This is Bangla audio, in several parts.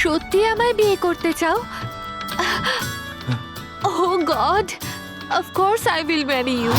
সত্যি আমায় বিয়ে করতে চাও? Oh God, of course I will marry you.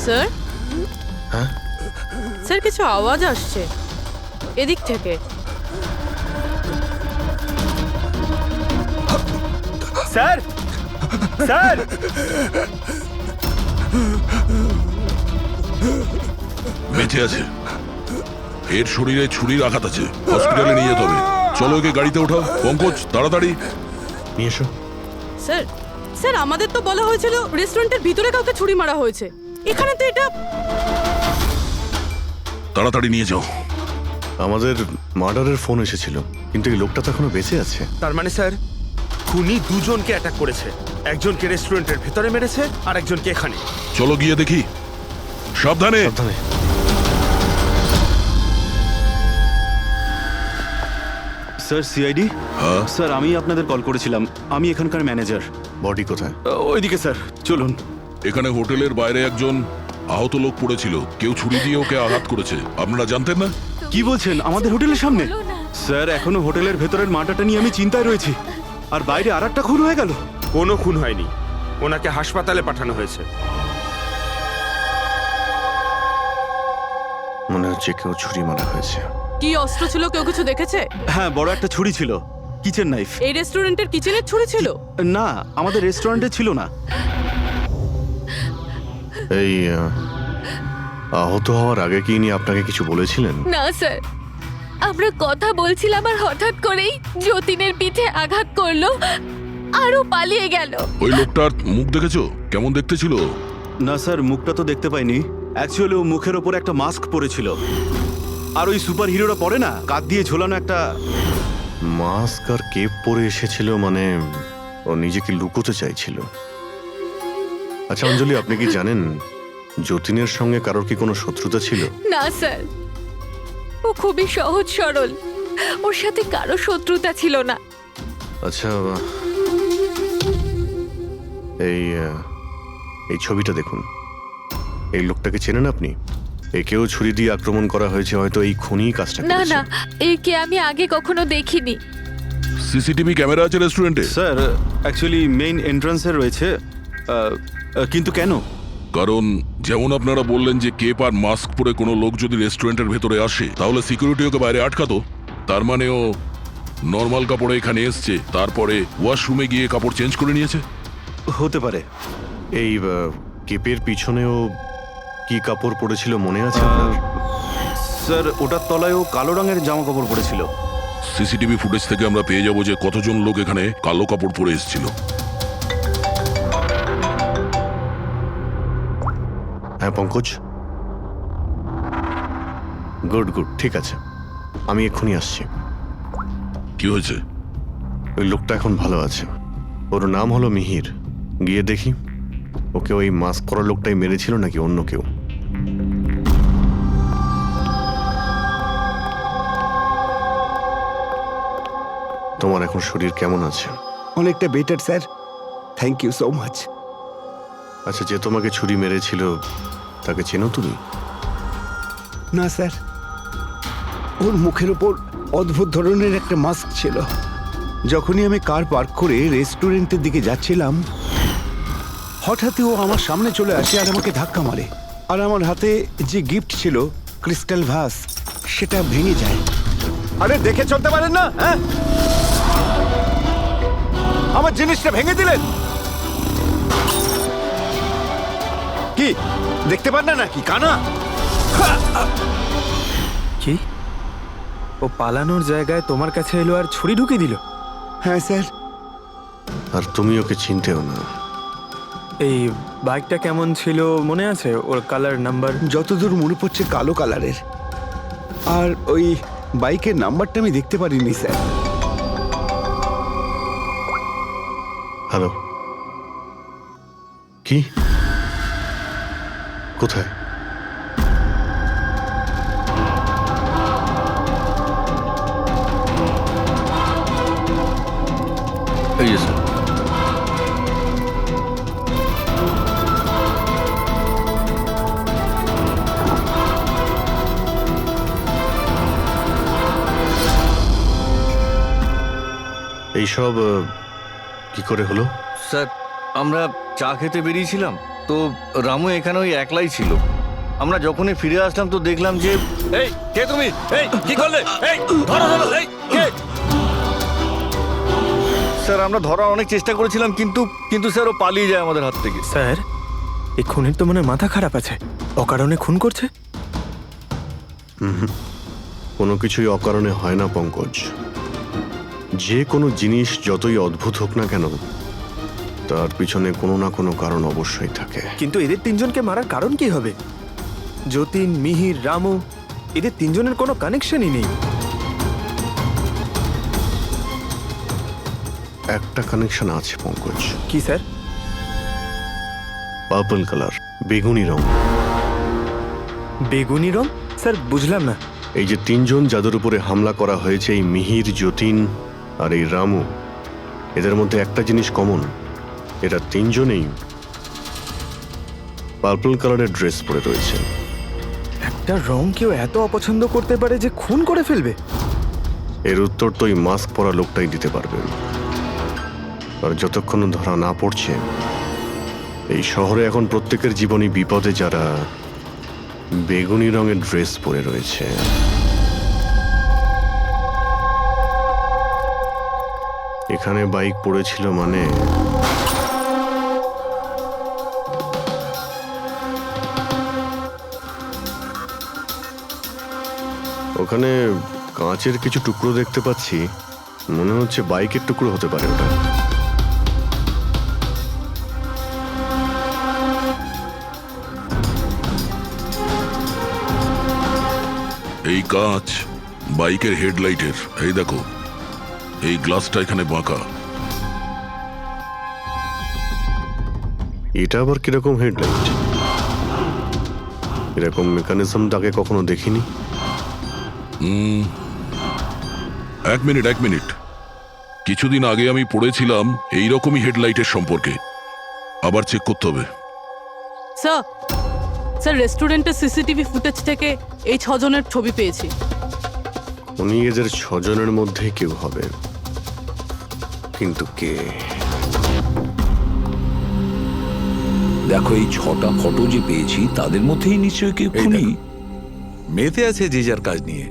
Sir sir কিছু আওয়াজ আসছে এদিক থেকে। স্যার স্যার বেঁচে আছে, এর শরীরে ছুরির আঘাত আছে, হসপিটালে নিয়ে যেতে হবে। চলো ওকে গাড়িতে ওঠাও। পঙ্কজ তাড়াতাড়ি নিয়ে এসো। স্যার স্যার আমাদের তো বলা হয়েছিল রেস্টুরেন্টের ভিতরে কাউকে ছুরি মারা হয়েছে, এখানে তো এটা। তাড়াতাড়ি নিয়ে যাও। আমাদের মার্ডারের ফোন এসেছিল, কিন্তু এই লোকটা তো এখনো বেঁচে আছে। তার মানে স্যার খুনি দুজনকে অ্যাটাক করেছে, একজনকে রেস্টুরেন্টের ভেতরে মেরেছে আর একজনকে এখানে। চলো গিয়ে দেখি। সাবধানে। সাবধানে। স্যার সিআইডি হ্যাঁ? স্যার আমি আপনাদের কল করেছিলাম, আমি এখানকার ম্যানেজার। বডি কোথায়? ওইদিকে স্যার, চলুন। এখানে হোটেলের বাইরে একজন আহত লোক পড়েছিল, কেউ ছুরি দিয়ে ওকে আঘাত করেছে। আপনারা জানতেন না? কি বলছেন, আমাদের হোটেলের সামনে? বলো না। স্যার এখনো হোটেলের ভেতরের মাটাটা নিয়ে আমি চিন্তায় রয়েছি, আর বাইরে আর একটা খুন হয়ে গেল। কোনো খুন হয়নি, ওনাকে হাসপাতালে পাঠানো হয়েছে। মনে হচ্ছে কেউ ছুরি মারা হয়েছে। কি অস্ত্র ছিল, কেউ কিছু দেখেছে? হ্যাঁ, বড় একটা ছুরি ছিল, কিচেন নাইফ। এই রেস্টুরেন্টের কিচেনের ছুরি ছিল? না, আমাদের রেস্টুরেন্টে ছিল না। এই আহত হওয়ার আগে কি ইনি আপনাকে কিছু বলেছিলেন? না স্যার, আমরা কথা বলছিলাম আর হঠাৎ করেই যতীনের পিঠে আঘাত করলো আরও পালিয়ে গেল। ওই লোকটার মুখ দেখেছো? কেমন দেখতে ছিল? না স্যার, মুখটা তো দেখতে পাইনি। অ্যাকচুয়ালি ও মুখের ওপর একটা মাস্ক পরেছিল, আর ওই সুপার হিরোরা পরে না, কাঁধ দিয়ে ঝোলানো একটা। মাস্ক আর কেপ পরে এসেছিল, মানে ও নিজেকে লুকোতে চাইছিল। আচ্ছা অঞ্জলি, আপনি কি জানেন যতীনের সঙ্গে কারোর কি কোনো শত্রুতা ছিল? না স্যার, ও খুবই সহজ সরল, ওর সাথে কারো শত্রুতা ছিল না। আচ্ছা, এই ছবিটা দেখুন। এই লোকটাকে চেনেন আপনি? একেও ছুরি দিয়ে আক্রমণ করা হয়েছে, হয়তো এই খুনি কাজটা না করেছে। না, একে আমি আগে কখনো দেখিনি। সিসিটিভি ক্যামেরা আছে রেস্টুরেন্টে? স্যার অ্যাকচুয়ালি মেইন এন্ট্রান্সে রয়েছে, কিন্তু কেন? কারণ যেমন আপনারা বললেন যে কেপ আর মাস্ক পরে কোনো লোক যদি রেস্টুরেন্টের ভেতরে আসে, তাহলে সিকিউরিটি ওকে বাইরে আটকাতো। তার মানে ও নর্মাল কাপড়ে এখানে এসছে, তারপরে ওয়াশরুমে গিয়ে কাপড় চেঞ্জ করে নিয়েছে। হতে পারে। এই কেপের পিছনেও কি কাপড় পরেছিল মনে আছে আপনার? স্যার ওটার তলায় ও কালো রঙের জামা কাপড় পরেছিল। সিসিটিভি ফুটেজ থেকে আমরা পেয়ে যাবো যে কতজন লোক এখানে কালো কাপড় পরে এসেছিল। হ্যাঁ পঙ্কজ, গুড গুড, ঠিক আছে, আমি এক্ষুনি আসছি। কি হয়েছে? ওই লোকটা এখন ভালো আছে, ওর নাম হলো মিহির। গিয়ে দেখি ওকে ওই মাস্ক পরা লোকটাই মেরেছিল নাকি অন্য কেউ। তোমার এখন শরীর কেমন আছে? অনেকটা better sir, thank you so much. আচ্ছা, যে তোমাকে ছুরি মেরেছিল তাকে চেনো তুমি? না স্যার, ওর মুখের ওপর অদ্ভুত ধরনের একটা মাস্ক ছিল। যখনই আমি কার পার্ক করে রেস্টুরেন্টের দিকে যাচ্ছিলাম, হঠাৎই ও আমার সামনে চলে আসে আর আমাকে ধাক্কা মারে, আর আমার হাতে যে গিফট ছিল ক্রিস্টাল ভাস, সেটা ভেঙে যায়। আরে দেখে চলতে পারেন না? হ্যাঁ, আমার জিনিসটা ভেঙে দিলেন। কি দেখতে পান না নাকি কানা? কি ও পালানোর জায়গায় তোমার কাছে এলো আর ছুরি ঢুকিয়ে দিল? হ্যাঁ স্যার। আর তুমি ওকে চিনতেও না। এই বাইকটা কেমন ছিল মনে আছে? ওর কালার, নাম্বার? যতদূর মনে পড়ছে কালো কালারের। আর ওই বাইকের নাম্বারটা আমি দেখতে পারিনি স্যার। হ্যালো, কি কোথায়? এই যে স্যার। এইসব কি করে হলো? স্যার, আমরা চা খেতে বেরিয়েছিলাম তো রামু এখানে ওই একলাই ছিল। আমরা যখনই ফিরে আসলাম তো দেখলাম যে এই কে তুমি, এই কি করলে, এই ধরো ধরো, এই কে? স্যার আমরা ধরার অনেক চেষ্টা করেছিলাম কিন্তু কিন্তু স্যার ও পালিয়ে যায় আমাদের হাত থেকে। স্যার, এই খুনের তো মনে হয় মাথা খারাপ আছে, অকারণে খুন করছে। কোনো কিছুই অকারণে হয় না পঙ্কজ। যে কোনো জিনিস যতই অদ্ভুত হোক না কেন, তার পিছনে কোনো না কোনো কারণ অবশ্যই থাকে। কিন্তু এদের তিনজনকে মারার কারণ কি হবে? যতীন, মিহির, রামু, এদের তিনজনের কোনো কানেকশনই নেই। একটা কানেকশন আছে পঙ্কজ। কি স্যার? পার্পল কালার, বেগুনি রং। বেগুনি রং? স্যার বুঝলাম না। এই যে তিনজন যাদের উপরে হামলা করা হয়েছে, এই মিহির, যতীন আর এই রামু, এদের মধ্যে একটা জিনিস কমন, এরা তিনজনেই পার্পল কালারের ড্রেস পরে রয়েছে। একটা রং কেউ এত অপছন্দ করতে পারে যে খুন করে ফেলবে? এর উত্তর তো ওই মাস্ক পরা লোকটাই দিতে পারবে। আর যতক্ষণ ধরা না পড়ছে, এই শহরে এখন প্রত্যেকের জীবনই বিপদে যারা বেগুনি রঙের ড্রেস পরে রয়েছে। এখানে বাইক পড়েছিল মানে ওখানে কাঁচের কিছু টুকরো দেখতে পাচ্ছি, মনে হচ্ছে বাইকের টুকরো হতে পারে ওটা। এই কাঁচ বাইকের হেডলাইটের। এই দেখো, এই গ্লাসটা এখানে বাঁকা। এটা আবার কিরকম হেডলাইট? এরকম মেকানিজম তাকে কখনো দেখিনি। এক মিনিট, কিছুদিন আগে আমি পড়েছিলাম এইরকমই হেডলাইটের সম্পর্কে। আবার চেক করতে হবে। স্যার, স্যার রেস্টুরেন্টের সিসিটিভি ফুটেজ থেকে এই 6 জনের ছবি পেয়েছি। উনি এদের 6 জনের মধ্যে কেউ হবে, কিন্তু কে? দেখো, এই 6টা ফটো যে পেয়েছি তাদের মধ্যেই নিশ্চয়ই কেউ খুনি। মেতে আছে যে যার কাজ নিয়ে।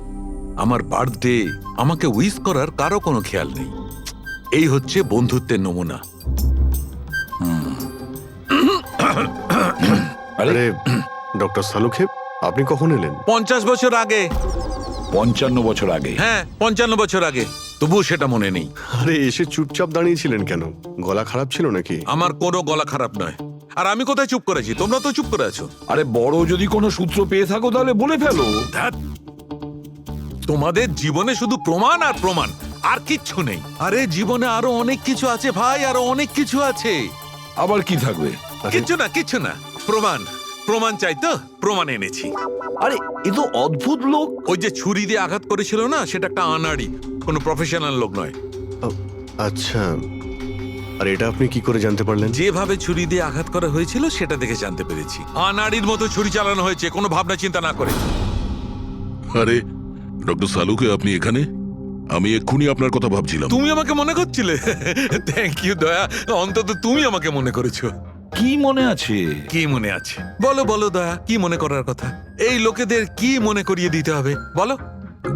আমার বার্থডে, আমাকে উইশ করার কারো কোনো খেয়াল নেই। এই হচ্ছে বন্ধুত্বের নমুনা। আরে ডক্টর সালুখেব, আপনি কখন এলেন? 50 বছর আগে। 55 বছর আগে? হ্যাঁ, 55 বছর আগে। তবুও সেটা মনে নেই। আরে এসে চুপচাপ দাঁড়িয়েছিলেন কেন? গলা খারাপ ছিল নাকি? আমার কোনো গলা খারাপ নয়। আর আমি কোথায় চুপ করেছি? তোমরা তো চুপ করে আছো। আরে বড় যদি কোনো সূত্র পেয়ে থাকো তাহলে বলে ফেলো। ধ্যাৎ, তোমাদের জীবনে শুধু প্রমাণ আর প্রমাণ, আর কিচ্ছু নেই। আরে জীবনে আরো অনেক কিছু আছে ভাই, আরো অনেক কিছু আছে। আবার কি থাকবে? কিচ্ছু না। প্রমাণ চাই তো, প্রমাণ এনেছি। আরে এ তো অদ্ভুত লোক। ওই যে ছুরি দিয়ে আঘাত করেছিল না, সেটা একটা আনাড়ি, কোনো প্রফেশনাল লোক নয়। আচ্ছা, আর এটা আপনি কি করে জানতে পারলেন? যেভাবে ছুরি দিয়ে আঘাত করা হয়েছিল সেটা দেখে জানতে পেরেছি। আনাড়ির মতো ছুরি চালানো হয়েছে, কোনো ভাবনা চিন্তা না করে। আরে ডক্টর সালুকে, আপনি এখানে? আমি এক্ষুনি আপনার কথা ভাবছিলাম। তুমি আমাকে মনে করছিলে? থ্যাংক ইউ দয়া, অন্তত তুমি আমাকে মনে করেছো। কি মনে আছে? কি মনে আছে বলো দয়া, কি মনে করার কথা? এই লোকেদের কি মনে করিয়ে দিতে হবে বলো।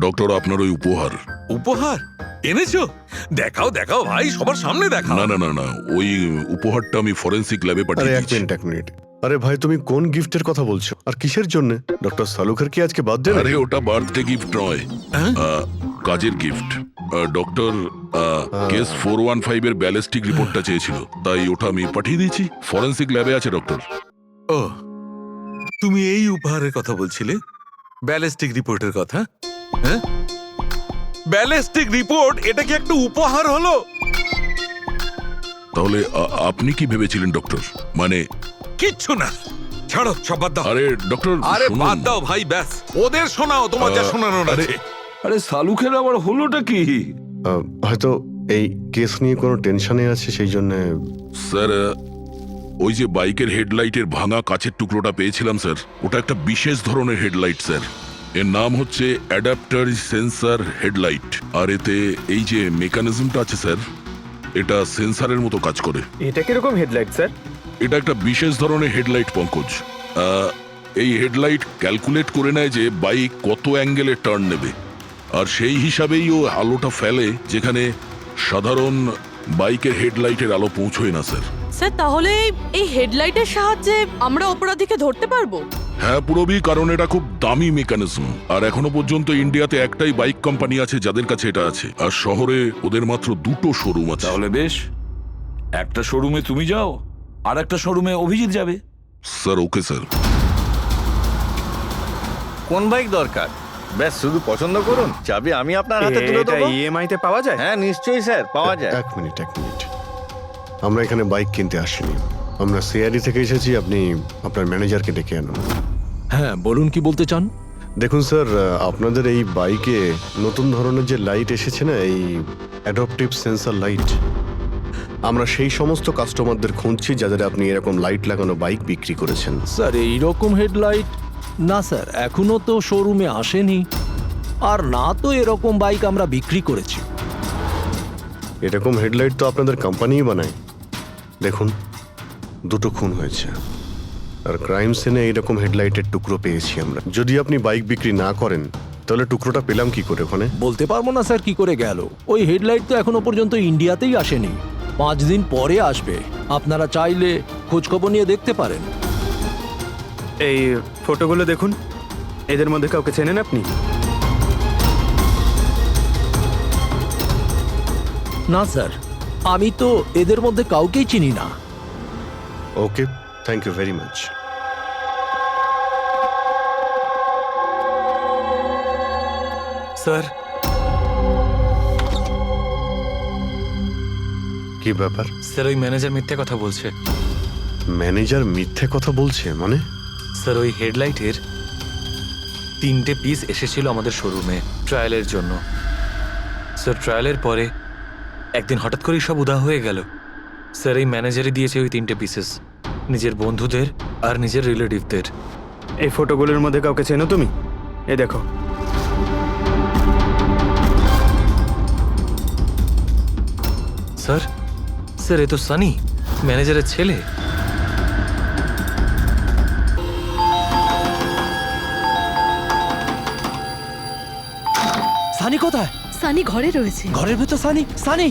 ডক্টর, আপনার ওই উপহার। উপহার? এনেছো? দেখাও দেখাও ভাই, সবার সামনে দেখাও। না না না না, ওই উপহারটা আমি ফরেন্সিক ল্যাবে আরে পাঠিয়ে এক দিয়েছি। মিনিট এক মিনিট, আরে ভাই তুমি কোন গিফটের কথা বলছো আর কিসের জন্য? ডক্টর সালুকের কি আজকে বার্থডে? আরে ওটা বার্থডে গিফট নয়, কাজের গিফট। ডক্টর কেস 415 এর ব্যালিস্টিক রিপোর্টটা চেয়েছিল, তাই ওটা আমি পাঠিয়ে দিয়েছি। ফরেন্সিক ল্যাবে আছে ডক্টর। ও, তুমি এই উপহারের কথা বলছিলে? ব্যালিস্টিক রিপোর্টের কথা? হ্যাঁ, ব্যালিস্টিক রিপোর্ট, এটা কি একটা উপহার হলো? তাহলে আপনি কি ভেবেছিলেন ডক্টর? মানে কিচ্ছু না, ছাড়ো সব বাদ দাও। আরে ডক্টর আরে শুনুন। বাদ দাও ভাই, ব্যাস ওদের শোনাও তোমার যা শোনানোর আরে, আছে। আরে সালুকের আবার হলোটা কি? হয়তো এই কেস নিয়ে কোনো টেনশনে আছে সেই জন্য। স্যার, ওই যে বাইকের হেডলাইটের ভাঙা কাচের টুকরোটা পেয়েছিলাম স্যার, ওটা একটা বিশেষ ধরনের হেডলাইট স্যার। এর নাম হচ্ছে অ্যাডাপ্টার সেন্সর হেডলাইট। আর এতে এই যে মেকানিজমটা আছে স্যার, এটা সেন্সরের মতো কাজ করে। এটা কিরকম হেডলাইট স্যার? এটা একটা বিশেষ ধরনের হেডলাইট পঙ্কজ। এই হেডলাইট ক্যালকুলেট করে নেয় যে বাইক কত অ্যাঙ্গেলে টার্ন নেবে, আর সেই হিসাবেই ও আলোটা ফেলে যেখানে সাধারণ বাইকের হেডলাইটের আলো পৌঁছয় না স্যার। স্যার তাহলে এই হেডলাইটের সাহায্যে আমরা অপরাধীকে ধরতে পারবো? হ্যাঁ পুরবি, কারণ এটা খুব দামি মেকানিজম। আর এখনো পর্যন্ত ইন্ডিয়াতে একটাই বাইক কোম্পানি আছে যাদের কাছে এটা আছে, আর শহরে ওদের মাত্র 2টো শোরুম আছে। তাহলে বেশ, একটা শোরুমে তুমি যাও আর একটা শোরুমে অভিজিৎ যাবে। Sir okay sir. কোন বাইক দরকার? ব্যাস শুধু পছন্দ করুন, চাবি আমি আপনার হাতে তুলে দেবো। ইএমআই তে পাওয়া যায়? হ্যাঁ নিশ্চয়ই স্যার, পাওয়া যায়। এক মিনিট এক মিনিট, আমরা এখানে বাইক কিনতে আসিনি, আমরা সিআইডি থেকে এসেছি। আপনি আপনার ম্যানেজারকে ডেকে আনুন। হ্যাঁ বলুন, কি বলতে চান? দেখুন স্যার, আপনাদের এই বাইকে নতুন ধরনের যে লাইট এসেছে না, এই অ্যাডপটিভ সেন্সর লাইট, আমরা সেই সমস্ত কাস্টমারদের খুঁজছি যাদের আপনি এরকম লাইট লাগানো বাইক বিক্রি করেছেন। স্যার এইরকম হেডলাইট না স্যার, এখনো তো শোরুমে আসেনি, আর না তো এরকম বাইক আমরা বিক্রি করেছি। এরকম হেডলাইট তো আপনাদের কোম্পানিই বানায়। দেখুন, 2টো খুন হয়েছে, আর ক্রাইম সিনে এইরকম হেডলাইটের টুকরো পেয়েছি আমরা। যদি আপনি বাইক বিক্রি না করেন তাহলে টুকরোটা পেলাম কি করে ওখানে? বলতে পারবো না স্যার কি করে গেল। ওই হেডলাইট তো এখনো পর্যন্ত ইন্ডিয়াতেই আসেনি, 5 দিন পরে আসবে। আপনারা চাইলে খোঁজখবর নিয়ে দেখতে পারেন। এই ফটোগুলো দেখুন, এদের মধ্যে কাউকে চেনেন আপনি? না স্যার, আমি তো এদের মধ্যে কাউকেই চিনি না। Okay, thank you very much. Sir, কি ব্যাপার? স্যার ওই ম্যানেজার মিথ্যে কথা বলছে। ম্যানেজার মিথ্যে কথা বলছে মানে? স্যার ওই হেডলাইটের 3টে পিস এসেছিল আমাদের শোরুমে ট্রায়ালের জন্য। স্যার ট্রায়ালের পরে একদিন হঠাৎ করেই সব উধাও হয়ে গেল। স্যার এই ম্যানেজারই দিয়েছে ওই 3টে পিসেস নিজের বন্ধুদের আর নিজের রিলেটিভদের। এই ফটোগুলোর মধ্যে কাউকে চেনো তুমি? এ দেখো। স্যার, স্যার এ তো সানি, ম্যানেজারের ছেলে। সানি কোথায়? সানি ঘরে রয়েছে। ঘরের ভেতর সানি? সানি,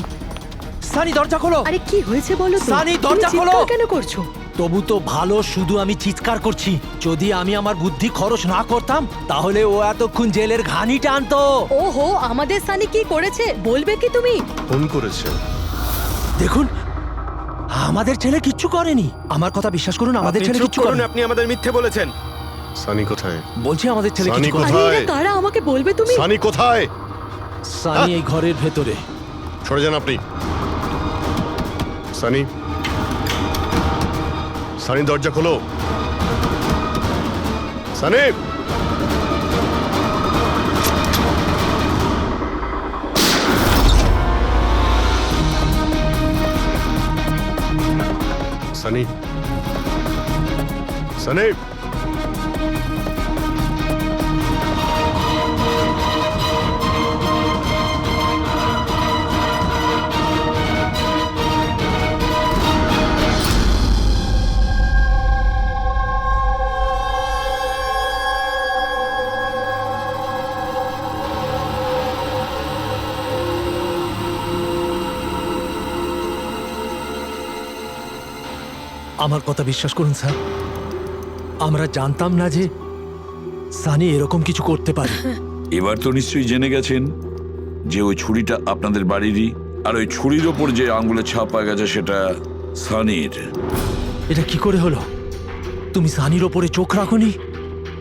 সানি দরজা খোলো। আরে কি হয়েছে বলো তো? সানি, তুমি দরজা খোলো। চিৎকার কেন করছো? তবু তো ভালো, শুধু আমি চিৎকার করছি। যদি আমি আমার বুদ্ধি খরচ না করতাম তাহলে ও এতক্ষণ জেলের ঘানি টানতো। ওহো, আমাদের সানি কি করেছে বলবে কি তুমি? ফোন করেছে। দেখুন, আমাদের ছেলে কিচ্ছু করেনি। আমার কথা বিশ্বাস করুন, আমাদের আপনি ছেলে চুপ কিচ্ছু করুন, করেনি। আপনি আমাদের মিথ্যে বলেছেন। সানি কোথায়? বলছি আমাদের ছেলে সানি কিছু করেনি। কোথায়? আরে এরা কারা আমাকে বলবে তুমি? সানি কোথায়? সানি এই ঘরের ভেতরে। সরে যান আপনি। সানি, সানি দরজা খোলো। সানি, সানি, সানি। আমার কথা বিশ্বাস করুন স্যার, আমরা জানতাম না যে সানি এরকম কিছু করতে পারে। এবার তো নিশ্চয়ই জেনে গেছেন যে ওই ছুরিটা আপনাদের বাড়িরই, আর ওই ছুরির ওপর যে আঙ্গুলের ছাপ পাওয়া গেছে সেটা সানির। এটা কি করে হলো? তুমি সানির ওপরে চোখ রাখোনি?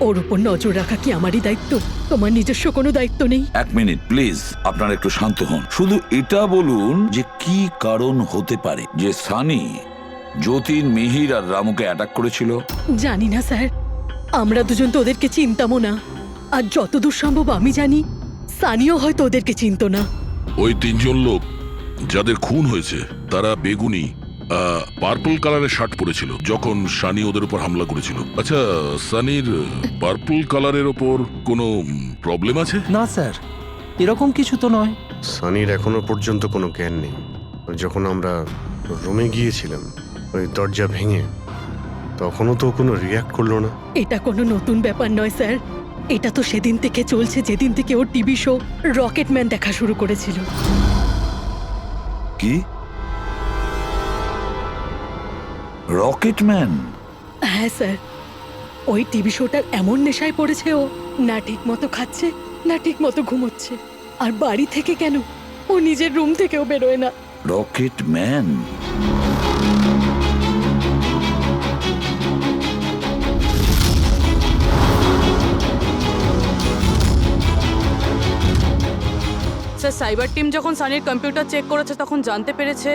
ওর উপর নজর রাখা কি আমারই দায়িত্ব? তোমার নিজস্ব কোনো দায়িত্ব নেই? এক মিনিট প্লিজ, আপনারা একটু শান্ত হন। শুধু এটা বলুন যে কি কারণ হতে পারে যে সানি যতীন, মিহির আর রামুকে অ্যাটাক করেছিল। জানি না স্যার, আমরা দুজন তো ওদেরকে চিনতামও না। আর যতদূর সম্ভব আমি জানি সানিও হয়তো ওদেরকে চিনতো না। ওই তিনজন লোক যাদের খুন হয়েছে তারা বেগুনি পার্পল কালারের শার্ট পরেছিল যখন সানি ওদের উপর হামলা করেছিল। আচ্ছা, সানির পার্পল কালারের ওপর কোনো প্রবলেম আছে? না স্যার, এরকম কিছু তো নয়। সানির এখনো পর্যন্ত কোনো জ্ঞান নেই। যখন আমরা রুমে গিয়েছিলাম ওই দরজা ভেঙে, তখনও তো কোনো রিয়াক্ট করলো না। এটা কোনো নতুন ব্যাপার নয় স্যার, এটা তো সেদিন থেকে চলছে যেদিন থেকে ওর টিভি শো রকেটম্যান দেখা শুরু করেছিল। কি? রকেটম্যান? হ্যাঁ স্যার, ওই টিভি শোটার এমন নেশায় পড়েছে ও, না ঠিক মতো খাচ্ছে না ঠিক মতো ঘুমোচ্ছে। আর বাড়ি থেকে কেন, ও নিজের রুম থেকেও বেরোয় না। রকেটম্যান? স্যার, সাইবার টিম যখন সানির কম্পিউটার চেক করেছে তখন জানতে পেরেছে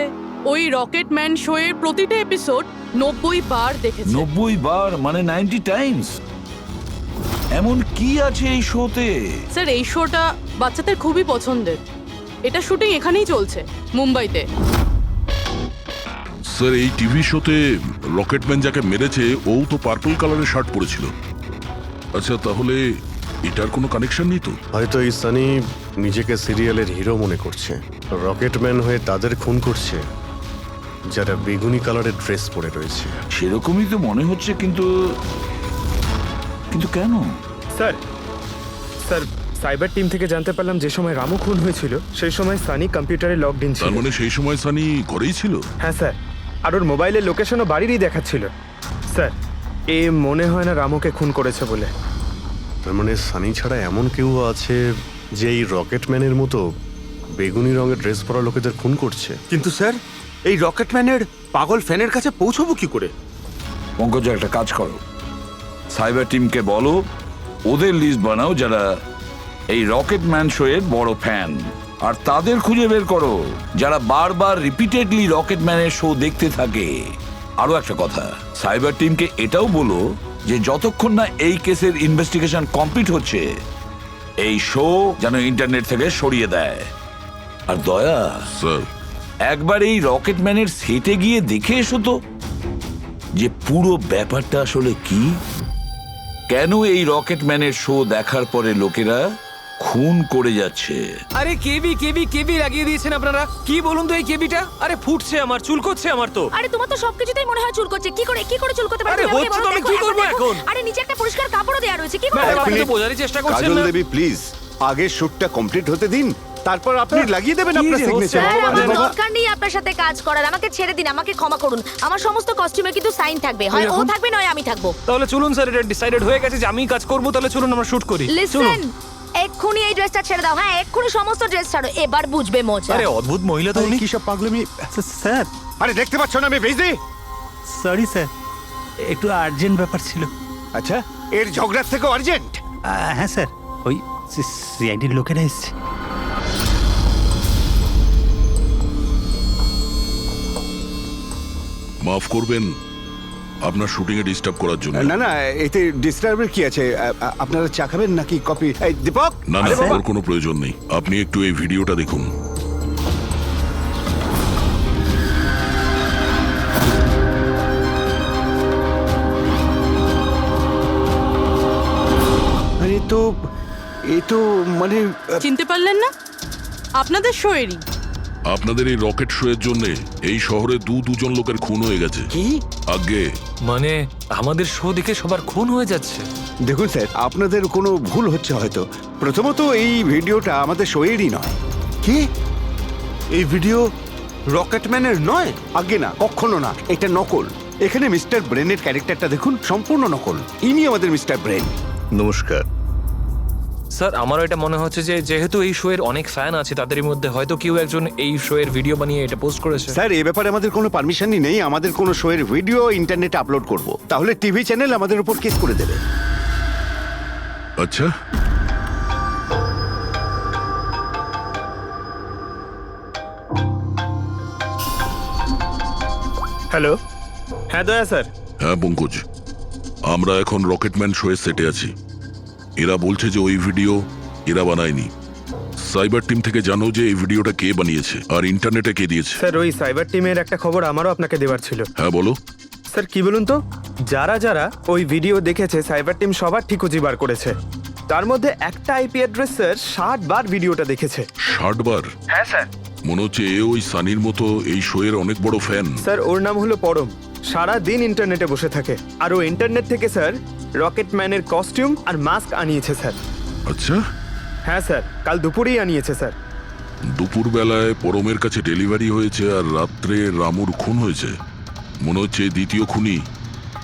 ওই রকেটম্যান শো এর প্রতিটা এপিসোড 90 বার দেখেছে। 90 বার মানে 90 টাইমস? এমন কি আছে এই শোতে? স্যার, এই শোটা বাচ্চাদের খুবই পছন্দের। এটা শুটিং এখানেই চলছে, মুম্বাইতে। স্যার, এই টিভি শোতে রকেটম্যান যাকে মেরেছে ও তো পার্পল কালারের শার্ট পরেছিল। আচ্ছা, তাহলে এটার কোনো কানেকশন নেই তো? হয়তো এই সানি নিজেকে সিরিয়ালের হিরো মনে করছে, রকেটম্যান হয়ে তাদের খুন করছে যারা বেগুনি কালারের ড্রেস পরে রয়েছে। সেরকমই তো মনে হচ্ছে, কিন্তু কিন্তু কেন? স্যার, সাইবার টিম থেকে জানতে পারলাম যে সময় রামু খুন হয়েছিল সেই সময় সানি কম্পিউটারে লগড ইন ছিল। তার মানে সেই সময় সানি ঘরেই ছিল? হ্যাঁ স্যার, আর ওর মোবাইলের লোকেশনও বাড়িরই দেখাচ্ছিল। স্যার, এ মনে হয় না রামুকে খুন করেছে বলে। তার মানে সানি ছাড়া এমন কেউ আছে যে এই রকেটম্যানের মতো বেগুনি রঙের ড্রেস পরা লোকেদের খুন করছে। কিন্তু স্যার, এই রকেটম্যানের পাগল ফ্যানের কাছে পৌঁছবো কি করে? পঙ্কজ, একটা কাজ করো, সাইবার টিমকে বলো ওদের লিস্ট বানাও যারা এই রকেটম্যান শো এর বড় ফ্যান, আর তাদের খুঁজে বের করো যারা বারবার রিপিটেডলি রকেটম্যানের শো দেখতে থাকে। আরো একটা কথা, সাইবার টিমকে এটাও বলো যে যতক্ষণ না এই কেসের ইনভেস্টিগেশন কমপ্লিট হচ্ছে এই শো যেন ইন্টারনেট থেকে সরিয়ে দেয়। আর দয়া স্যার, একবার এই রকেটম্যানের সেটে গিয়ে দেখে এসো তো যে পুরো ব্যাপারটা আসলে কি, কেন এই রকেটম্যানের শো দেখার পরে লোকেরা খুন করে যাচ্ছে। আরে কেবি কেবি কেবি লাগিয়ে দিয়েছেন আপনারা। কি বলুন তো এই কেবিটা? আরে ফুটছে আমার, চুল করছে আমার তো। আরে তোমার তো সবকিছুতেই মনে হয় চুল করছে। কি করে চুল করতে পারে? আরে হচ্ছে তো, আমি কি করব এখন? আরে নিচে একটা পরিষ্কার কাপড়ও দেয়া রয়েছে, কি করে? আপনি তো বোঝারই চেষ্টা করছেন কাজল না। দেবী প্লিজ, আগে শুটটা কমপ্লিট হতে দিন, তারপর আপনি লাগিয়ে দেবেন আপনার সিগনেচার। স্যার, আমার দরকার নেই আপনার সাথে কাজ করার। আমাকে ছেড়ে দিন, আমাকে ক্ষমা করুন। আমার সমস্ত কস্টিউমে কিন্তু সাইন থাকবে, হয় ও থাকবে নয় আমি থাকবো। তাহলে চলুন স্যার, এটা ডিসাইডেড হয়ে গেছে যে আমিই কাজ করব। তাহলে চলুন আমরা শুট করি। লিসেন, এক্ষুনি এই ড্রেসটা ছেড়ে দাও। হ্যাঁ, এক্ষুনি সমস্ত ড্রেস ছাড়ো, এবার বুঝবে মজা। আরে অদ্ভুত মহিলা তো উনি। কি সব পাগলামি স্যার, আরে দেখতে পাচ্ছ না আমি ভেজে? সরি স্যার, একটু আর্জেন্ট ব্যাপার ছিল। আচ্ছা, এর ঝগড়ার থেকে আর্জেন্ট? হ্যাঁ স্যার, ওই সিআইডির লোকেরা এসছে। মাফ করবেন আপনার শুটিং এ ডিস্টার্ব করার জন্য। না না, এতে ডিস্টার্বের কি আছে? আপনারা চা খাবেন নাকি কফি? এই দীপক, না না, ওর কোনো প্রয়োজন নেই। আপনি একটু এই ভিডিওটা দেখুন। আরে এ তো মানে চিনতে পারলেন না? আপনাদের শোয়েরই। আপনাদের এই রকেট শো এর জন্য এই শহরে দুজন লোকের খুন হয়ে গেছে। কি? আগে মানে আমাদের শো দেখে সবার খুন হয়ে যাচ্ছে? দেখুন স্যার, আপনাদের কোনো ভুল হচ্ছে হয়তো। প্রথমত এই ভিডিওটা আমাদের শোয়েরই নয়। কি? এই ভিডিও রকেটম্যানের নয়? আগে না, কখনো না, এটা নকল। এখানে মিস্টার ব্রেনের ক্যারেক্টারটা দেখুন, সম্পূর্ণ নকল। ইনি আমাদের মিস্টার ব্রেন। নমস্কার। স্যার আমারও এটা মনে হচ্ছে যে যেহেতু এই শো এর অনেক ফ্যান আছে, তাদের মধ্যে হয়তো কেউ একজন এই শো এর ভিডিও বানিয়ে এটা পোস্ট করেছে। স্যার, এ ব্যাপারে আমাদের কোনো পারমিশনই নেই। আমাদের কোনো শোয়ের ভিডিও ইন্টারনেটে আপলোড করব, তাহলে টিভি চ্যানেল আমাদের উপর কেস করে দেবে। আচ্ছা, হ্যালো, হ্যাঁ দয়া স্যার। হ্যাঁ পঙ্কজ, আমরা এখন রকেটম্যান শোয়ে সেটে আছি। এরা বলছে যে ওই ভিডিও এরা বানায়নি। সাইবার টিম থেকে জানো যে এই ভিডিওটা কে বানিয়েছে আর ইন্টারনেটে কে দিয়েছে? স্যার, ওই সাইবার টিমের একটা খবর আমারও আপনাকে দেওয়ার ছিল। হ্যাঁ বলো। স্যার কি বলুন তো, যারা যারা ওই ভিডিও দেখেছে সাইবার টিম সবার ঠিক খুঁজি বার করেছে। তার মধ্যে একটা আইপি অ্যাড্রেস স্যার 60 বার ভিডিওটা দেখেছে। 60 বার? হ্যাঁ স্যার। মনে হচ্ছে এ ওই সানির মতো এই শোয়ের অনেক বড় ফ্যান। স্যার ওর নাম হলো পরম। সারা দিন ইন্টারনেটে বসে থাকে, আর ও ইন্টারনেট থেকে স্যার রকেটম্যানের কস্টিউম আর মাস্ক আনিয়েছে স্যার। আচ্ছা। হ্যাঁ স্যার, কাল দুপুরেই আনিয়েছে স্যার। দুপুর বেলায় পরমের কাছে ডেলিভারি হয়েছে আর রাত্রে রামুর খুন হয়েছে। মনে হচ্ছে দ্বিতীয় খুনি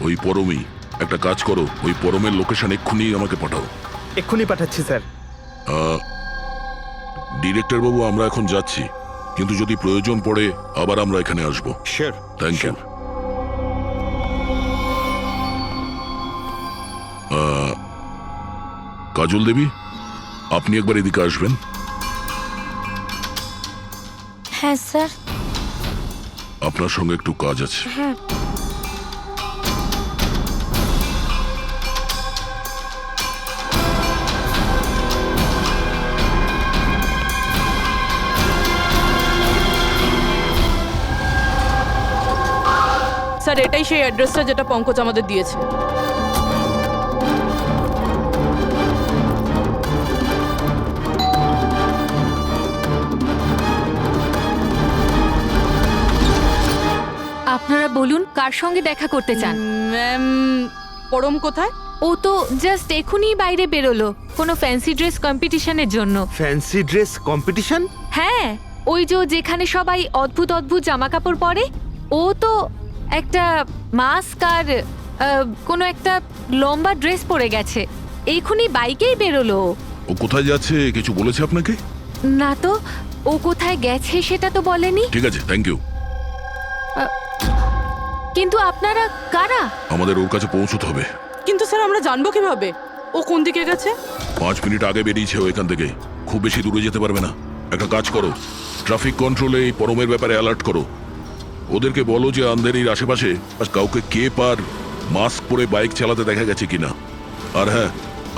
ওই পরমই। একটা কাজ করো, ওই পরমের লোকেশন এক্ষুনি আমাকে পাঠাও। এক্ষুনি পাঠাচ্ছি স্যার। ডিরেক্টর বাবু, আমরা এখন যাচ্ছি, কিন্তু যদি প্রয়োজন পড়ে আবার আমরা এখানে আসবো। Sure. Thank you. Kajal Devi, আপনি একবার এদিকে আসবেন। হ্যাঁ স্যার। আপনার সঙ্গে একটু কাজ আছে। হ্যাঁ। স্যার, এটাই সেই অ্যাড্রেসটা যেটা পঙ্কজ আমাদের দিয়েছে। আপনারা বলুন কার সঙ্গে দেখা করতে চান? ম্যাম, পরম কোথায়? ও তো জাস্ট এখনই বাইরে বেরোলো কোনো ফ্যান্সি ড্রেস কম্পিটিশনের জন্য। Fancy dress competition? হ্যাঁ, ওই যে যেখানে সবাই অদ্ভুত অদ্ভুত জামা কাপড় পরে, ও তো একটা মাস্ক আর কোনো একটা লম্বা ড্রেস পরে গেছে। এইখুনি বাইকেই বেরোলো। ও কোথায় যাচ্ছে কিছু বলেছে আপনাকে? না তো, ও কোথায় গেছে সেটা তো বলেনি। ঠিক আছে, থ্যাংক ইউ। কিন্তু আপনারা কারা? আমাদের ওর কাছে পৌঁছতে হবে। কিন্তু স্যার আমরা জানবো কিভাবে ও কোন দিকে গেছে? 5 মিনিট আগে বেরিয়েছে ও এখান থেকে, খুব বেশি দূরে যেতে পারবে না। একটা কাজ করো, ট্রাফিক কন্ট্রোলে এই পরমের ব্যাপারে অ্যালার্ট করো। ওদেরকে বলো যে আন্ধেরির আশেপাশে কাউকে কেপ আর মাস্ক পরে বাইক চালাতে দেখা গেছে কিনা। আর হ্যাঁ,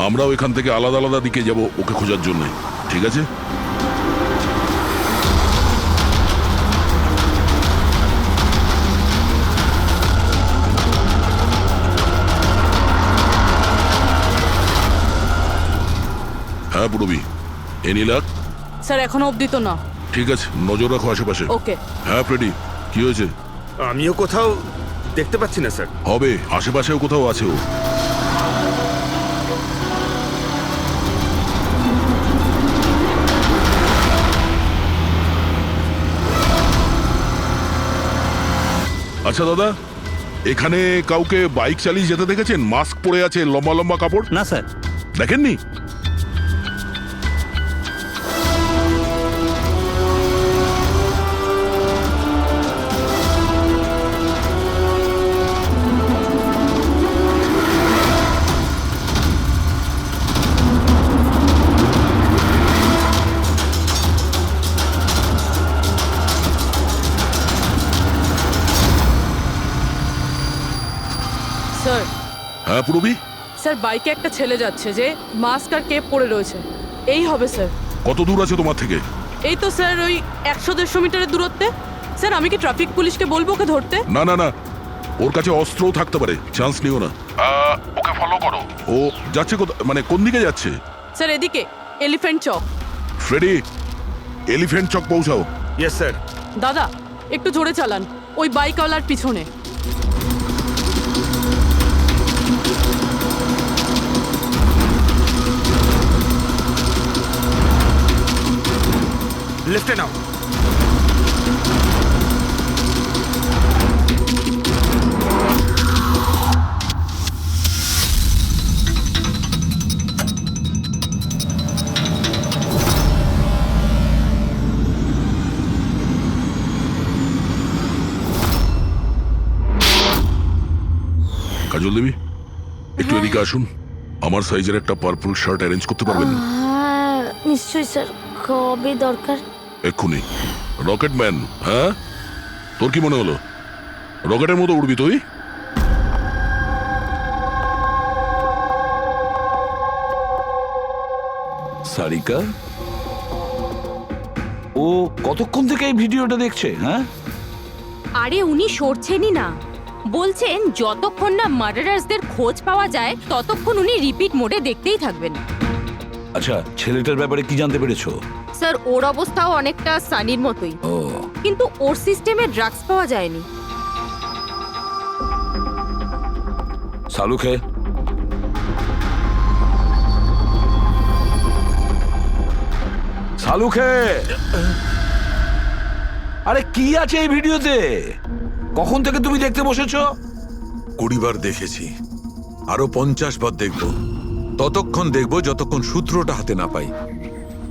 আমরাও এখান থেকে আলাদা আলাদা দিকে যাব ওকে খোঁজার জন্য। ঠিক আছে? হ্যাঁ পুরবি, এনি লাক? স্যার এখনো অবধি তো না। ঠিক আছে, নজর রাখো আশেপাশে। ওকে। হ্যাঁ ফ্রেডি, কি হয়েছে? আমিও কোথাও দেখতে পাচ্ছি না স্যার। হবে, আশেপাশেও কোথাও আছে ও। আচ্ছা দাদা, এখানে কাউকে বাইক চালিয়ে যেতে দেখেছেন? মাস্ক পরে আছে, লম্বা লম্বা কাপড়? না স্যার। দেখেননি? স্যার। হ্যাঁ পুরবি? স্যার, বাইকে একটা ছেলে যাচ্ছে যে মাস্ক আর কেপ পরে রয়েছে। এই হবে স্যার। কত দূর আছে তোমার থেকে? এই তো স্যার, ওই 100-150 মিটারের দূরত্বে। স্যার, আমি কি ট্রাফিক পুলিশকে বলবো ওকে ধরতে? না না না, ওর কাছে অস্ত্রও থাকতে পারে, চান্স নিও না। ওকে ফলো করো। ও যাচ্ছে মানে কোন দিকে যাচ্ছে? স্যার এদিকে, Elephant Chowk. Freddy, Elephant Chowk পৌঁছাও। Yes sir. দাদা একটু জোরে চালান, ওই বাইকওয়ালার পিছনে। লেফটে নাও। কাজল দেবী একটু এদিকে আসুন, আমার সাইজের একটা পার্পল শার্ট অ্যারেঞ্জ করতে পারবেন? হ্যাঁ নিশ্চয়ই স্যার, কবে দরকার? এক্ষুনি। রকেটম্যান, হ্যাঁ তোর কি মনে হলো রকেটের মতো উড়বি তুই? সারিকা, ও কতক্ষণ থেকে এই ভিডিওটা দেখছে? হ্যাঁ, আরে উনি সরছেনই না, বলছেন যতক্ষণ না মার্ডারার্সদের খোঁজ পাওয়া যায় ততক্ষণ উনি রিপিট মোডে দেখতেই থাকবেন। আচ্ছা, ছেলেটার ব্যাপারে কি জানতে পেরেছো? স্যার ওর অবস্থাও অনেকটা সানির মতোই, ও, কিন্তু ওর সিস্টেমে ড্রাগস পাওয়া যায়নি। সালুখে, সালুখে, আরে কি আছে এই ভিডিওতে? কখন থেকে তুমি দেখতে বসেছো? 20 বার দেখেছি, আরো 50 বার দেখব। ততক্ষণ দেখব যতক্ষণ সূত্রটা হাতে না পাই।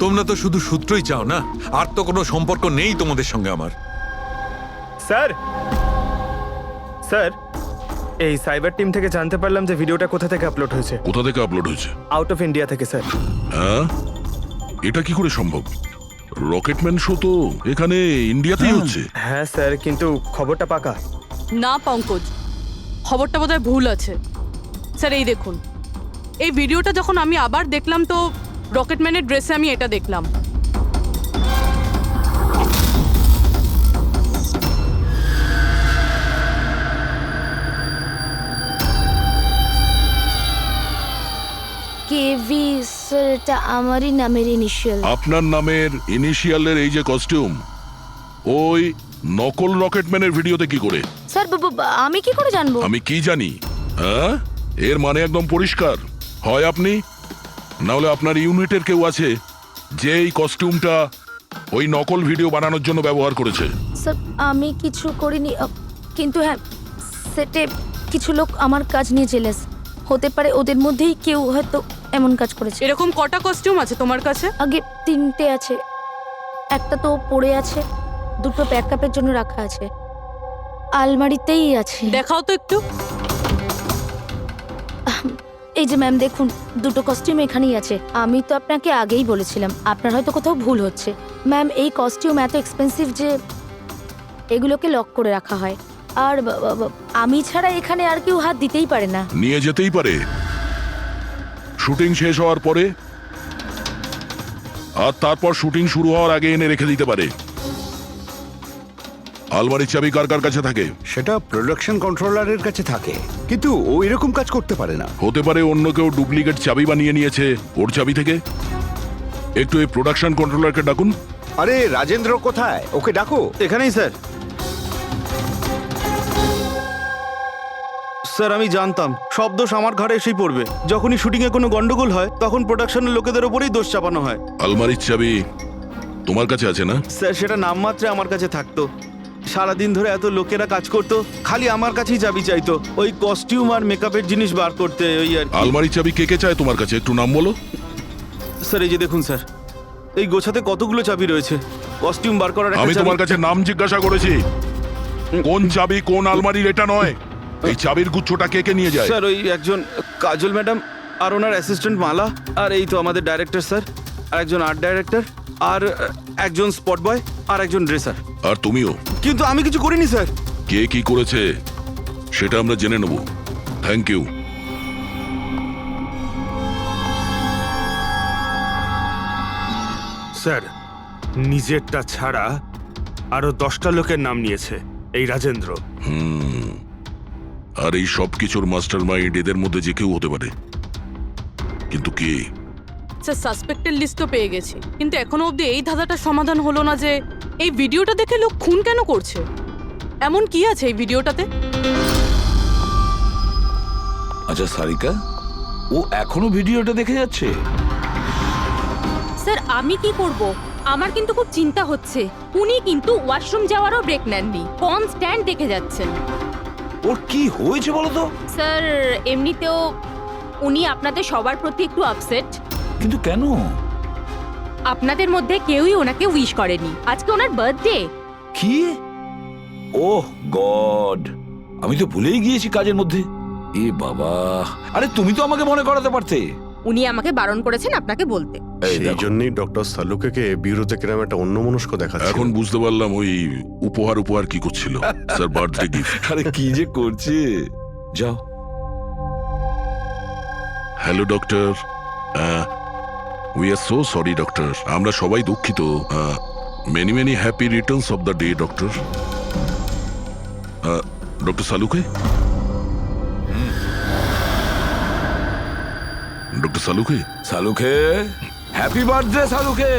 তোমরা তো শুধু সূত্রই চাও না, আর তো কোনো সম্পর্ক নেই তোমাদের সঙ্গে আমার। স্যার, স্যার এই সাইবার টিম থেকে জানতে পারলাম যে ভিডিওটা কোথা থেকে আপলোড হয়েছে। কোথা থেকে আপলোড হয়েছে? আউট অফ ইন্ডিয়া থেকে স্যার। হ্যাঁ, এটা কি করে সম্ভব? রকেটম্যান শো তো এখানে ইন্ডিয়াতেই হচ্ছে। হ্যাঁ স্যার, কিন্তু খবরটা পাকা। না পঙ্কজ, খবরটা বোধহয় ভুল আছে। স্যার এই দেখুন, এই ভিডিওটা যখন আমি আবার দেখলাম তো রকেটম্যানের ড্রেসে আমি এটা দেখলাম। কেভি স্যার, এটা আমারই নামের ইনিশিয়াল। আপনার নামের ইনিশিয়ালের এই যে কস্টিউম, ওই নকল রকেটম্যানের ভিডিওতে কি করে? স্যার আমি কি করে জানবো? আমি কি জানি? হ্যাঁ, এর মানে একদম পরিষ্কার, হয় আপনি না হলে আপনার ইউনিটের কেউ আছে যে এই কস্টিউমটা ওই নকল ভিডিও বানানোর জন্য ব্যবহার করেছে। স্যার আমি কিছু করিনি, কিন্তু হ্যাঁ সেটে কিছু লোক আমার কাজ নিয়ে জেলেস। হতে পারে ওদের মধ্যেই কেউ হয়তো এমন কাজ করেছে। এরকম কটা কস্টিউম আছে তোমার কাছে? আগে 3টে আছে, একটা তো পড়ে আছে, 2টো ব্যাকআপের জন্য রাখা আছে, আলমারিতেই আছে। দেখাও তো একটু। এই যে ম্যাম দেখুন, 2টো কস্টিউম এখানেই আছে। আমি তো আপনাকে আগেই বলেছিলাম, আপনার হয়তো কোথাও ভুল হচ্ছে। ম্যাম এই কস্টিউম এত এক্সপেন্সিভ যে এগুলোকে লক করে রাখা হয়, আর আমি ছাড়া এখানে আর কেউ হাত দিতেই পারে না। নিয়ে যেতেই পারে শুটিং শেষ হওয়ার পরে, আর তারপর শুটিং শুরু হওয়ার আগে এনে রেখে দিতে পারে। আলমারির চাবি কার কার কাছে থাকে? সেটা প্রোডাকশন কন্ট্রোলারের কাছে থাকে, কিন্তু ও এরকম কাজ করতে পারে না। হতে পারে অন্য কেউ ডুপ্লিকেট চাবি বানিয়ে নিয়েছে ওর চাবি থেকে। একটু এই প্রোডাকশন কন্ট্রোলারকে ডাকুন। আরে রাজেন্দ্র কোথায়? ওকে ডাকো। এখানেই স্যার। স্যার আমি জানতাম সব দোষ আমার ঘাড়ে এসেই পড়বে। যখনই শুটিংয়ে কোনো গন্ডগোল হয় তখন প্রোডাকশনের লোকেদের ওপরেই দোষ চাপানো হয়। আলমারির চাবি তোমার কাছে আছে না? স্যার সেটা নামমাত্রে আমার কাছে থাকতো। সারাদিন ধরে এত লোকেরা কাজ করতো, খালি আমার কাছেই চাবি চাইতো ওই কস্টিউম আর মেকআপের জিনিস বার করতে, ওই আর কি। আলমারির চাবি কে কে চায় তোমার কাছে? একটু নাম বলো। স্যার এই যে দেখুন স্যার, এই গোছাতে কতগুলো চাবি রয়েছে। কস্টিউম বার করার একটা আমি চাবি- তোমার কাছে নাম জিজ্ঞাসা করেছি, কোন চাবি কোন আলমারির এটা নয়। এই চাবির গুচ্ছটা কে কে নিয়ে যায়? স্যার ওই একজন কাজল ম্যাডাম আর ওনার অ্যাসিস্ট্যান্ট মালা, আর এই তো আমাদের ডাইরেক্টর স্যার, আর একজন আর্ট ডাইরেক্টর, আর একজন স্পট বয়, আর একজন ড্রেসার। আর তুমিও। কিন্তু আমি কিছু করিনি স্যার। কে কি করেছে সেটা আমরা জেনে নেব। Thank you. স্যার, নিজেরটা ছাড়া আরো 10টা লোকের নাম নিয়েছে এই রাজেন্দ্র। আর এই সব কিছুর মাস্টার মাইন্ড এদের মধ্যে যে কেউ হতে পারে, কিন্তু কে? স্যার সাসপেক্টেড লিস্ট তো পেয়ে গেছি, কিন্তু এখনো অবধি এই ধাঁধাটার সমাধান হলো না যে এই ভিডিওটা দেখে লোক খুন কেন করছে। এমন কি আছে এই ভিডিওটাতে? আচ্ছা সারিকা, ও এখনো ভিডিওটা দেখে যাচ্ছে? স্যার আমি কি করব? আমার কিন্তু খুব চিন্তা হচ্ছে। উনি কিন্তু ওয়াশরুম যাওয়ারও ব্রেক নেননি, কনস্ট্যান্ট দেখে যাচ্ছেন। ওর কি হয়েছে বলো তো? স্যার এমনিতেও উনি আপনাদের সবার প্রতি একটু আপসেট। কিন্তু কেন? আপনাদের মধ্যে কেউই ওনাকে উইশ করেনি। আজকে ওনার বার্থডে। কি? ওহ গড, আমি তো ভুলেই গিয়েছি কাজের মধ্যে। এ বাবা, আরে তুমি তো আমাকে মনে করাতে পারতে। উনি আমাকে বারণ করেছেন আপনাকে বলতে। এই সেই দেখো। জন্যই ডক্টর সালুকে বিউরোতে কিরম একটা অন্যমনস্ক দেখাচ্ছে। এখন বুঝতে পারলাম ওই উপহার কি করছিল। Sir, birthday gift. আরে কি যে করছে, যাও। Hello doctor, we are so sorry doctor, আমরা সবাই দুঃখিত। Many many happy returns of the day doctor. Doctor Saluke, doctor Saluke, Saluke, happy birthday Saluke.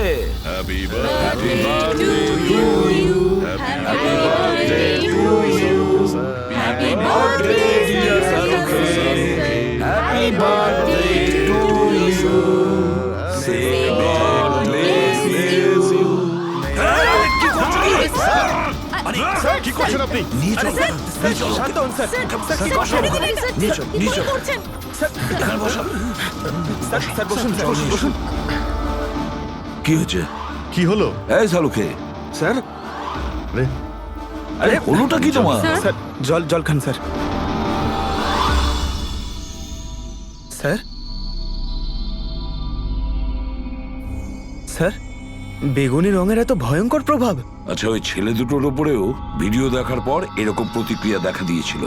Happy birthday to you, happy birthday to you, happy birthday dear Saluke, happy birthday to you, say God bless you. কি করছেন আপনি? শান্ত হন স্যার। স্যার, কি করছেন? কি করছেন? স্যার, বসুন। স্যার, বসুন, বসুন। কি হচ্ছে? কি হলো? এই সালুকে, স্যার, আরে আরে হলোটা কি তোমার? স্যার, জল খান স্যার। স্যার, স্যার, বেগুনি রঙের এত ভয়ঙ্কর প্রভাব। আচ্ছা, ওই ছেলে দুটোর ওপরেও ভিডিও দেখার পর এরকম প্রতিক্রিয়া দেখা দিয়েছিল।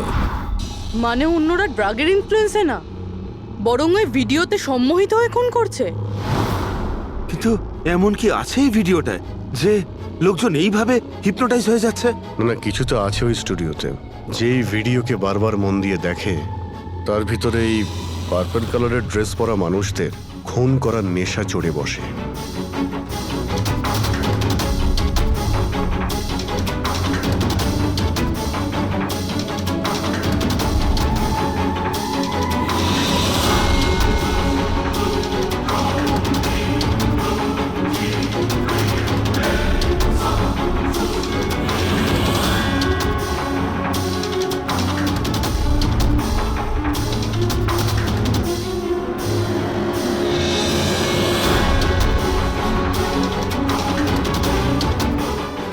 মানে অন্যরা ড্রাগের ইনফ্লুয়েন্সে না, বরং ওই ভিডিওতে সম্মোহিত হয়ে খুন করছে। কিন্তু এমন কি আছে এই ভিডিওটায় যে লোকজন এইভাবে হিপনোটাইজ হয়ে যাচ্ছে? না, কিছু তো আছে ওই স্টুডিওতে। যেই ভিডিওকে বারবার মন দিয়ে দেখে, তার ভিতরে এই পার্পল কালারের ড্রেস পরা মানুষদের খুন করার নেশা চড়ে বসে।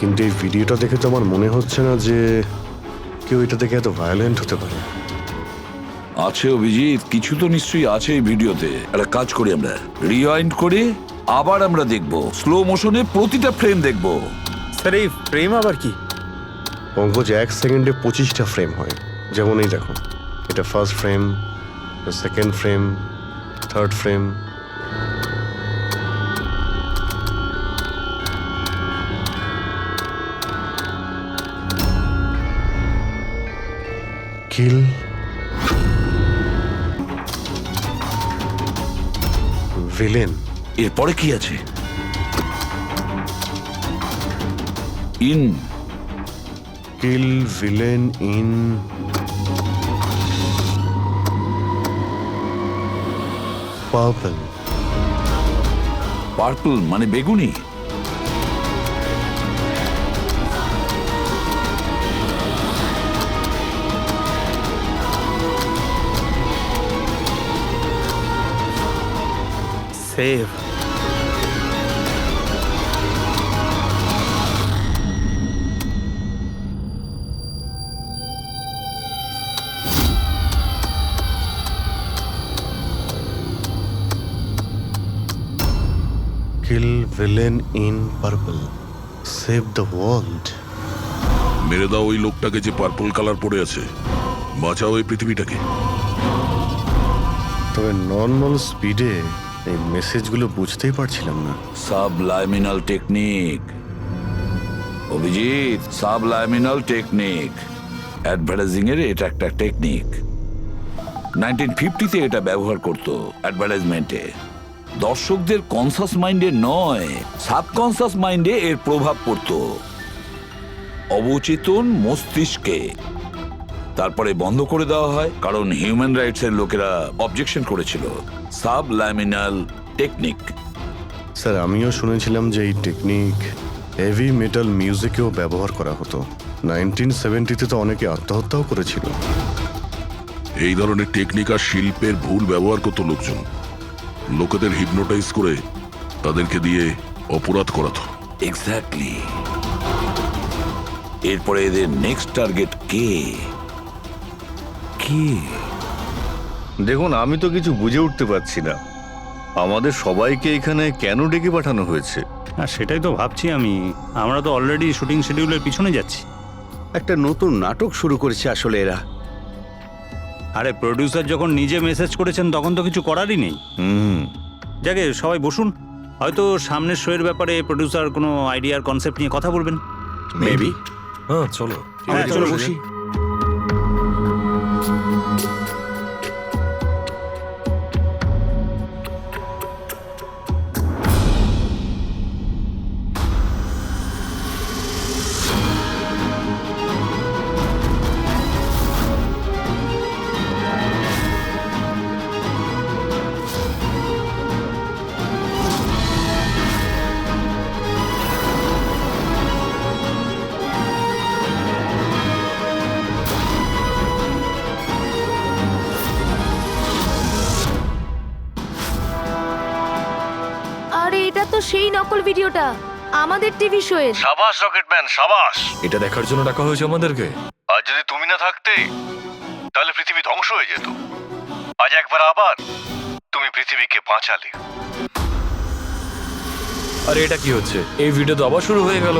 কিন্তু এই ভিডিওটা দেখে তো আমার মনে হচ্ছে না যে কেউ এটা দেখে এত ভায়োলেন্ট হতে পারে। আছে অভিজিৎ, কিছু তো নিশ্চয়ই আছে এই ভিডিওতে। একটা কাজ করি, আমরা রিওয়াইন্ড করে আবার আমরা দেখব, স্লো মোশনে প্রতিটা ফ্রেম দেখব। স্যার, এই ফ্রেম আবার কি? পঙ্কজ, 1 সেকেন্ডে 25টা ফ্রেম হয়। যেমন এই দেখো, এটা first frame, second frame, third frame. Kill, villain. এরপরে কি আছে? In, kill, villain, in purple. Purple মানে বেগুনি। Save. Kill, villain, in purple, save the world. মেরে দাও ওই লোকটাকে যে পার্পল কালার পরে আছে, বাঁচাও এই পৃথিবীটাকে। তবে নর্মাল স্পিডে এই মেসেজগুলো বুঝতেই পারছিলাম না। সাবলাইমিনাল টেকনিক অভিজিৎ, সাবলাইমিনাল টেকনিক। অ্যাডভার্টাইজিং এর এটা একটা টেকনিক। 1950-তে এটা ব্যবহার করত অ্যাডভার্টাইজমেন্টে। দর্শকদের কনসাস মাইন্ডে নয়, সাবকনসাস মাইন্ডে এর প্রভাব পড়ত, অবচেতন মস্তিষ্কে। তারপরে বন্ধ করে দেওয়া হয়, কারণ হিউম্যান রাইটস এর লোকেরা অবজেকশন করেছিল। সাবলাইমিনাল টেকনিক। স্যার, আমিও শুনেছিলাম যে এই টেকনিক হেভি মেটাল মিউজিকেও ব্যবহার করা হতো। 1970-তে তো অনেকে আত্মহত্যাও করেছিল। এই ধরনের টেকনিক আর শিল্পের ভুল ব্যবহার করতো লোকজন, লোকেদের হিপনোটাইজ করে তাদেরকে দিয়ে অপরাধ করাতো। এক্স্যাক্টলি। এরপরে এদের নেক্সট টার্গেট কে? কে? দেখুন, আমি তো কিছু বুঝে উঠতে পারছি না আমাদের সবাইকে এখানে কেন ডেকে পাঠানো হয়েছে। হ্যাঁ, সেটাই তো ভাবছি আমি। আমরা তো অলরেডি শুটিং শিডিউলের পিছনে যাচ্ছি। একটা নতুন নাটক শুরু করেছে আসলে এরা। আরে প্রডিউসার যখন নিজে মেসেজ করেছেন তখন তো কিছু করারই নেই। যাকে সবাই বসুন, হয়তো সামনের শোয়ের ব্যাপারে প্রডিউসার কোনো আইডিয়ার কনসেপ্ট নিয়ে কথা বলবেন। মেবি। হ্যাঁ চলো। হ্যাঁ চলো বসি। আরে এটা তো সেই নকল ভিডিওটা আমাদের টিভি শোয়ের। সাবাস রকেটম্যান, সাবাস। এটা দেখার জন্য ডাকা হয়েছে আমাদেরকে। আর যদি তুমি না থাকতে তাহলে পৃথিবী ধ্বংস হয়ে যেত। আজ একবার আবার তুমি পৃথিবীকে বাঁচালে। আরে এটা কি হচ্ছে? এই ভিডিও তো আবার শুরু হয়ে গেল।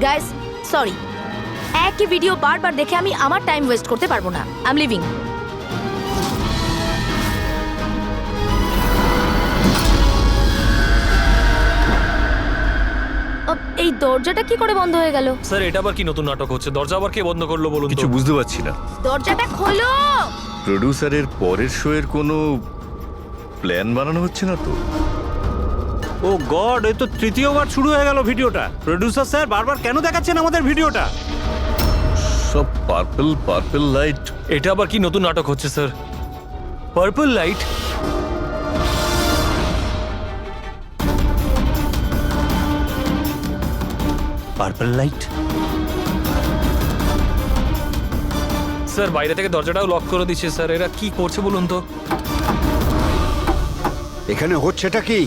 গাইস সরি, একই ভিডিও বারবার দেখে আমি আমার টাইম ওয়েস্ট করতে পারবো না। I am living. এই দরজাটা কি করে বন্ধ হয়ে গেল? স্যার এটা আবার কি নতুন নাটক হচ্ছে? দরজা আবার কে বন্ধ করলো বলুন তো? কিছু বুঝতে পারছি না। দরজাটা খোলো। প্রডিউসারের পরের শো এর কোনো প্ল্যান বানানো হচ্ছে না তো? ও গড, এই তো তৃতীয়বার শুরু হয়ে গেল ভিডিওটা। প্রডিউসার স্যার বারবার কেন দেখাচ্ছেন আমাদের ভিডিওটা? সব পার্পল পার্পল লাইট। এটা আবার কি নতুন নাটক হচ্ছে sir? Purple light? Purple light? Sir বাইরে থেকে দরজাটাও লক করে দিচ্ছে স্যার। এরা কি করছে বলুন তো? এখানে হচ্ছেটা কি?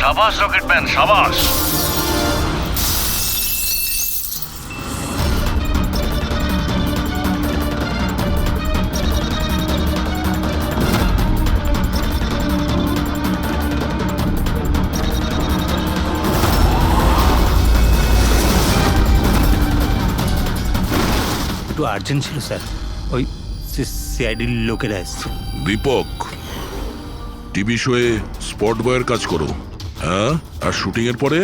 সাবাস রকেটম্যান, সাবাস। একটু আর্জেন্ট ছিল স্যার, ওই সিআইডির লোকেরা এসছে। দীপক, টিভি শোয়ে স্পট বয়ের কাজ করো, হ্যাঁ? আর শুটিং এর পরে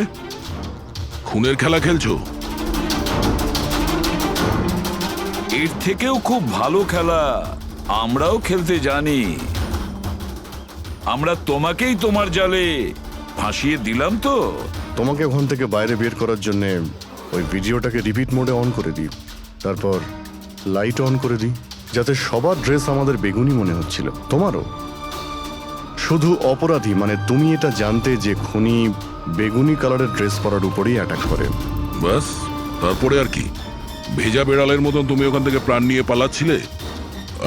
খুনের খেলা খেলছো? এর থেকেও খুব ভালো খেলা আমরাও খেলতে জানি। আমরা তোমাকেই তোমার জালে ফাঁসিয়ে দিলাম তো। তোমাকে ওখান থেকে বাইরে বের করার জন্য ওই ভিডিওটাকে রিপিট মোডে অন করে দিই, তারপর লাইট অন করে দিই, যাতে সবার ড্রেস আমাদের বেগুনি মনে হচ্ছিল, তোমারও। শুধু অপরাধী মানে তুমি এটা জানতে যে খুনি বেগুনি কালারের ড্রেস পরার উপরেই অ্যাটাক করে। বাস, তারপরে আর কি? ভেজা বেড়ালের মতন তুমি ওখান থেকে প্রাণ নিয়ে পালাচ্ছিলে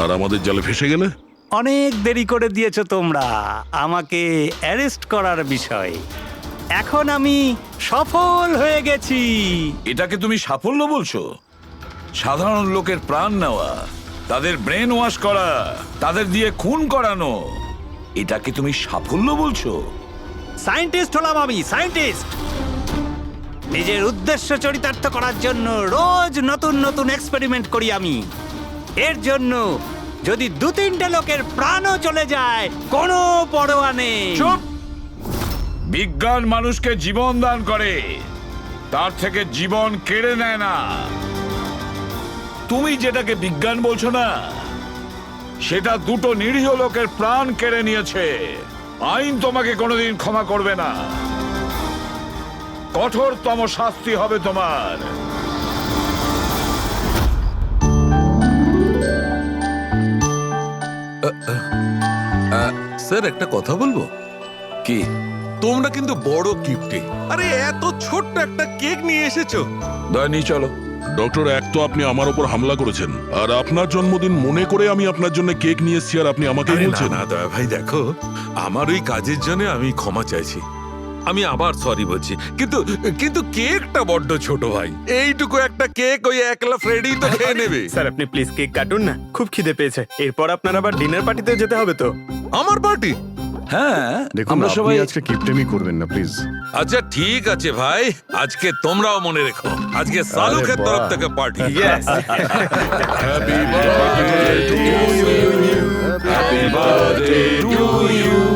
আর আমাদের জালে ফেসে গেলে। অনেক দেরি করে দিয়েছো তোমরা আমাকে অ্যারেস্ট করার বিষয়। এখন আমি সফল হয়ে গেছি। এটাকে তুমি সাফল্য বলছো? সাধারণ লোকের প্রাণ নেওয়া, তাদের ব্রেন ওয়াশ করা, তাদের দিয়ে খুন করানো, এটাকে তুমি সাফল্য বলছো? সায়েন্টিস্ট হলাম আমি, সায়েন্টিস্ট। নিজের উদ্দেশ্য চরিতার্থ করার জন্য রোজ নতুন নতুন এক্সপেরিমেন্ট করি আমি। এর জন্য যদি 2-3টে লোকের প্রাণও চলে যায় কোনো পরোয়া নেই। চুপ! বিজ্ঞান মানুষকে জীবন দান করে, তার থেকে জীবন কেড়ে নেয় না। তুমি যেটাকে বিজ্ঞান বলছো না, সেটা দুটো নিরীহ লোকের প্রাণ কেড়ে নিয়েছে। আইন তোমাকে কোনোদিন ক্ষমা করবে না। কঠোরতম শাস্তি হবে তোমার। স্যার একটা কথা বলবো কি? তোমরা কিন্তু বড় গিফটে, আরে এত ছোট্ট একটা কেক নিয়ে এসেছো। দয়া চলো। ডক্টর, এক তো আপনি আমার উপর হামলা করেছেন, আর আপনার জন্মদিন মনে করে আমি আপনার জন্য কেক নিয়ে এসেছি, আর আপনি আমাকে আরে বলছেন? না দয়া ভাই, দেখো আমার ওই কাজের জন্য আমি ক্ষমা চাইছি। আমি আবার সরি বলছি, কিন্তু কিন্তু কেকটা বড্ড ছোট ভাই। এইটুকু একটা কেক ওই একলা ফ্রেডি তো খেয়ে নেবে। স্যার আপনি প্লিজ কেক কাটুন না, খুব খিদে পেয়েছে। এরপর আপনার আবার ডিনার পার্টিতেও যেতে হবে তো। আমার পার্টি? হ্যাঁ, দেখুন আমরা আপনি সবাই আজকে কিপটেমি করবেন না প্লিজ। আচ্ছা ঠিক আছে ভাই, আজকে তোমরাও মনে রেখো, আজকে সালুকের বাহ। তরফ থেকে party. Yes. Happy birthday to you, happy birthday to you.